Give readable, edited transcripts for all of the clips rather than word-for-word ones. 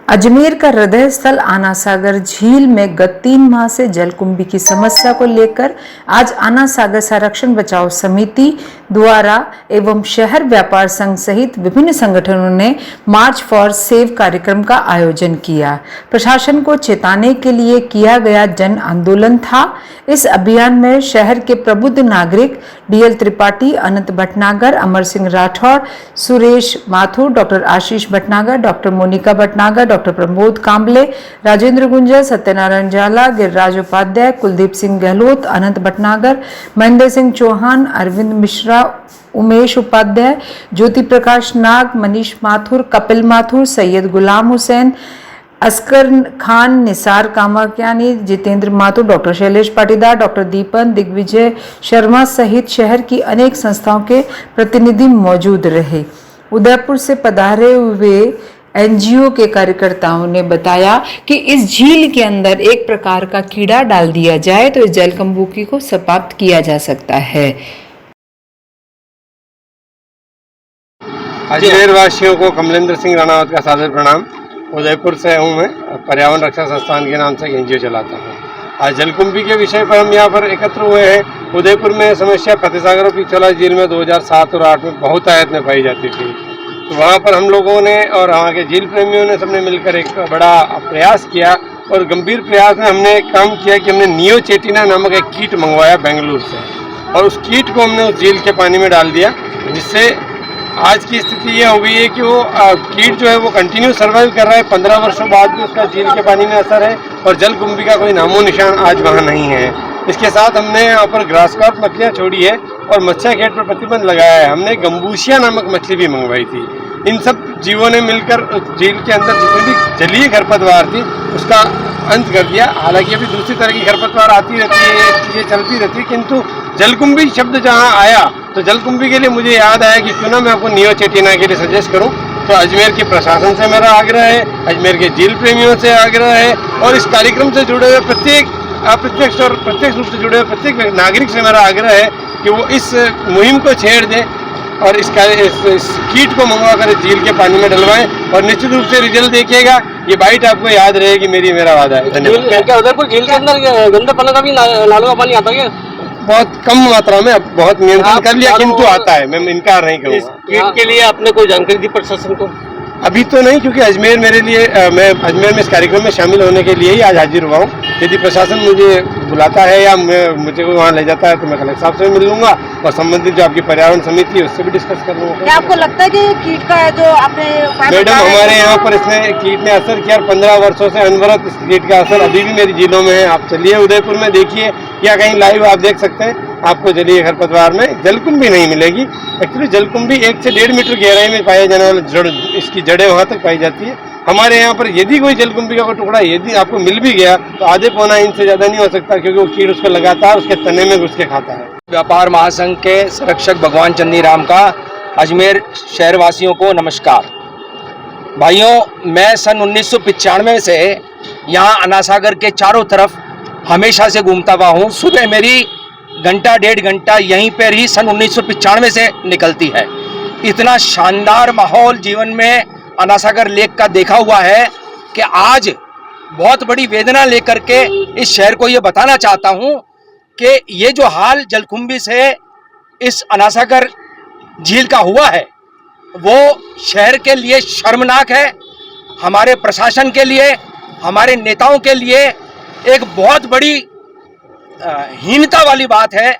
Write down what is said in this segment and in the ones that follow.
अजमेर का हृदय स्थल आना सागर झील में गत 3 माह से जलकुंभी की समस्या को लेकर आज आना सागर संरक्षण बचाओ समिति द्वारा एवं शहर व्यापार संघ सहित विभिन्न संगठनों ने मार्च फॉर सेव कार्यक्रम का आयोजन किया। प्रशासन को चेताने के लिए किया गया जन आंदोलन था। इस अभियान में शहर के प्रबुद्ध नागरिक D L Tripathi, Anant Bhatnagar, Amar Singh Rathore, Suresh Mathur, doctor Ashish Bhatnagar, doctor Monika Bhatnagar, doctor Pramod Kamble, Rajendra Gunjar, Satyanarayan Jala, Giriraj Upadhyay, Kuldeep Singh Gehlot, Anant Bhatnagar, Mahendra Singh Chauhan, Arvind Mishra, Umesh Upadhyay, Jyoti Prakash Nag, Manish Mathur, Kapil Mathur, Syed Ghulam Hussain, Askar Khan, Nisar Kamakyani, Jitendra Mathur, doctor Shailesh Patidar, doctor Deepan, Digvijay Sharma सहित शहर की अनेक संस्थाओं के प्रतिनिधि मौजूद रहे। उदयपुर से पधारे हुए एनजीओ के कार्यकर्ताओं ने बताया कि इस झील के अंदर एक प्रकार का कीड़ा डाल दिया जाए तो इस जलकुंभी को समाप्त किया जा सकता है। अजमेर वासियों को कमलेंद्र सिंह राणावत का सादर प्रणाम। उदयपुर से हूँ मैं, पर्यावरण रक्षा संस्थान के नाम से एनजीओ चलाता हूँ। आज जलकुंभी के विषय पर हम यहाँ पर एकत्र हुए हैं। उदयपुर में समस्या फतेहसागर और पिछोला झील में 2007 और 2008 में बहुत आयत में पाई जाती थी। तो वहाँ पर हम लोगों ने और वहाँ के झील प्रेमियों ने सबने मिलकर एक बड़ा प्रयास किया और गंभीर प्रयास में हमने काम किया कि हमने नियोचेटिना नामक एक कीट मंगवाया बेंगलुरु से और उस कीट को हमने उस झील के पानी में डाल दिया, जिससे आज की स्थिति ये हो गई है कि वो कीट जो है वो कंटिन्यू सर्वाइव कर रहा है। 15 वर्षों बाद भी उसका झील के पानी में असर है और जलकुंभी का कोई नामो निशान आज वहाँ नहीं है। इसके साथ हमने यहाँ पर ग्रास कार्प मछलियाँ छोड़ी है और मत्स्य खेत पर प्रतिबंध लगाया है। हमने गंबूसिया नामक मछली भी मंगवाई थी। इन सब जीवों ने मिलकर झील के अंदर जितनी भी जलीय खरपतवार थी उसका अंत कर दिया। हालांकि अभी दूसरी तरह की खरपतवार आती रहती है, ये चीज़ें चलती रहती है, किंतु जलकुंभी शब्द जहाँ आया तो जलकुंभी के लिए मुझे याद आया कि क्यों ना मैं आपको नियोचेटिना के लिए सजेस्ट करूँ। तो अजमेर के प्रशासन से मेरा आग्रह है, अजमेर के झील प्रेमियों से आग्रह है और इस कार्यक्रम से जुड़े हुए अप्रत्यक्ष और प्रत्यक्ष रूप से जुड़े हुए प्रत्येक नागरिक से मेरा आग्रह है कि वो इस मुहिम को छेड़ दें और इस कीट को मंगवा कर झील के पानी में डलवाएं और निश्चित रूप से रिजल्ट देखिएगा। ये बाइट आपको याद रहेगी, मेरा वादा है। धन्यवाद। क्या उदयपुर झील के अंदर गंदा पानी का भी नालों का पानी आता है? बहुत कम मात्रा में, अब बहुत नियंत्रण कर लिया, किंतु आता है, मैं इनकार नहीं करूँगा। कीट के लिए आपने कोई जानकारी दी प्रशासन को? अभी तो नहीं, क्योंकि अजमेर मेरे लिए मैं अजमेर में इस कार्यक्रम में शामिल होने के लिए ही आज हाजिर हुआ हूँ। यदि प्रशासन मुझे बुलाता है या मुझे वहाँ ले जाता है तो मैं कलेक्टर साहब से मिल लूंगा और संबंधित जो आपकी पर्यावरण समिति है उससे भी डिस्कस कर लूंगा। क्या आपको लगता है कि कीट का जो आपने मैडम हमारे यहाँ पर इसने कीट ने असर किया और 15 वर्षों से अनवरत इस कीट का असर अभी भी मेरी झीलों में है। आप चलिए उदयपुर में देखिए या कहीं लाइव आप देख सकते हैं, आपको जलीय खरपतवार में जलकुंभी नहीं मिलेगी। एक्चुअली जलकुंभी 1 से 1.5 मीटर गहराई में पाए जाने वाले इसकी जड़ें वहाँ तक पाई जाती है। हमारे यहाँ पर यदि कोई जलकुंभी का कोई टुकड़ा यदि आपको मिल भी गया तो आधे पौना इंच से ज़्यादा नहीं हो सकता, क्योंकि वो कीट उसको लगातार उसके तने में घुस के खाता है। व्यापार महासंघ के संरक्षक भगवान चंदी राम का अजमेर शहरवासियों को नमस्कार। भाइयों, मैं सन 1995 से यहाँ अनासागर के चारों तरफ हमेशा से घूमता हुआ हूँ। सुबह मेरी घंटा 1.5 घंटा यहीं पर ही सन 1995 से निकलती है। इतना शानदार माहौल जीवन में अनासागर लेक का देखा हुआ है कि आज बहुत बड़ी वेदना लेकर के इस शहर को ये बताना चाहता हूँ कि ये जो हाल जलकुंभी से इस अनासागर झील का हुआ है वो शहर के लिए शर्मनाक है। हमारे प्रशासन के लिए, हमारे नेताओं के लिए एक बहुत बड़ी हीनता वाली बात है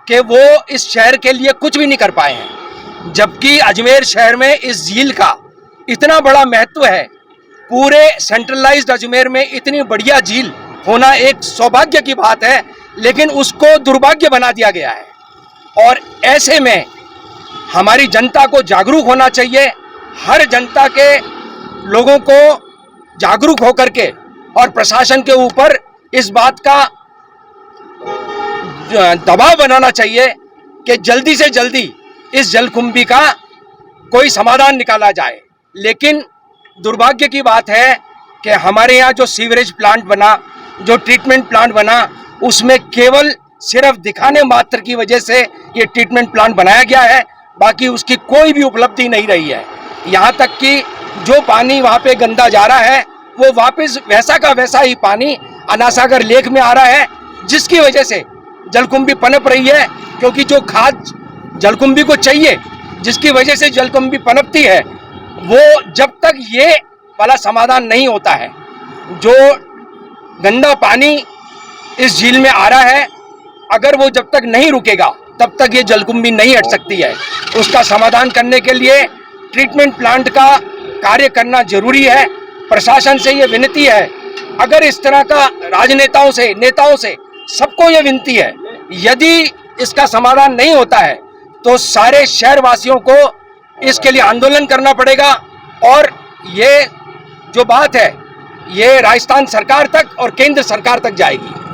कि वो इस शहर के लिए कुछ भी नहीं कर पाए हैं, जबकि अजमेर शहर में इस झील का इतना बड़ा महत्व है। पूरे सेंट्रलाइज्ड अजमेर में इतनी बढ़िया झील होना एक सौभाग्य की बात है, लेकिन उसको दुर्भाग्य बना दिया गया है। और ऐसे में हमारी जनता को जागरूक होना चाहिए। हर जनता के लोगों को जागरूक होकर के और प्रशासन के ऊपर इस बात का दबाव बनाना चाहिए कि जल्दी से जल्दी इस जलकुंभी का कोई समाधान निकाला जाए। लेकिन दुर्भाग्य की बात है कि हमारे यहाँ जो सीवरेज प्लांट बना, जो ट्रीटमेंट प्लांट बना, उसमें केवल सिर्फ दिखाने मात्र की वजह से ये ट्रीटमेंट प्लांट बनाया गया है, बाकी उसकी कोई भी उपलब्धि नहीं रही है। यहाँ तक कि जो पानी वहाँ पे गंदा जा रहा है वो वापस वैसा का वैसा ही पानी अनासागर लेक में आ रहा है, जिसकी वजह से जलकुंभी पनप रही है। क्योंकि जो खाद जलकुंभी को चाहिए, जिसकी वजह से जलकुंभी पनपती है, वो जब तक ये वाला समाधान नहीं होता है, जो गंदा पानी इस झील में आ रहा है, अगर वो जब तक नहीं रुकेगा तब तक ये जलकुंभी नहीं हट सकती है। उसका समाधान करने के लिए ट्रीटमेंट प्लांट का कार्य करना जरूरी है। प्रशासन से ये विनती है, अगर इस तरह का राजनेताओं से, नेताओं से, सबको ये विनती है, यदि इसका समाधान नहीं होता है तो सारे शहरवासियों को इसके लिए आंदोलन करना पड़ेगा। और ये जो बात है, ये राजस्थान सरकार तक और केंद्र सरकार तक जाएगी।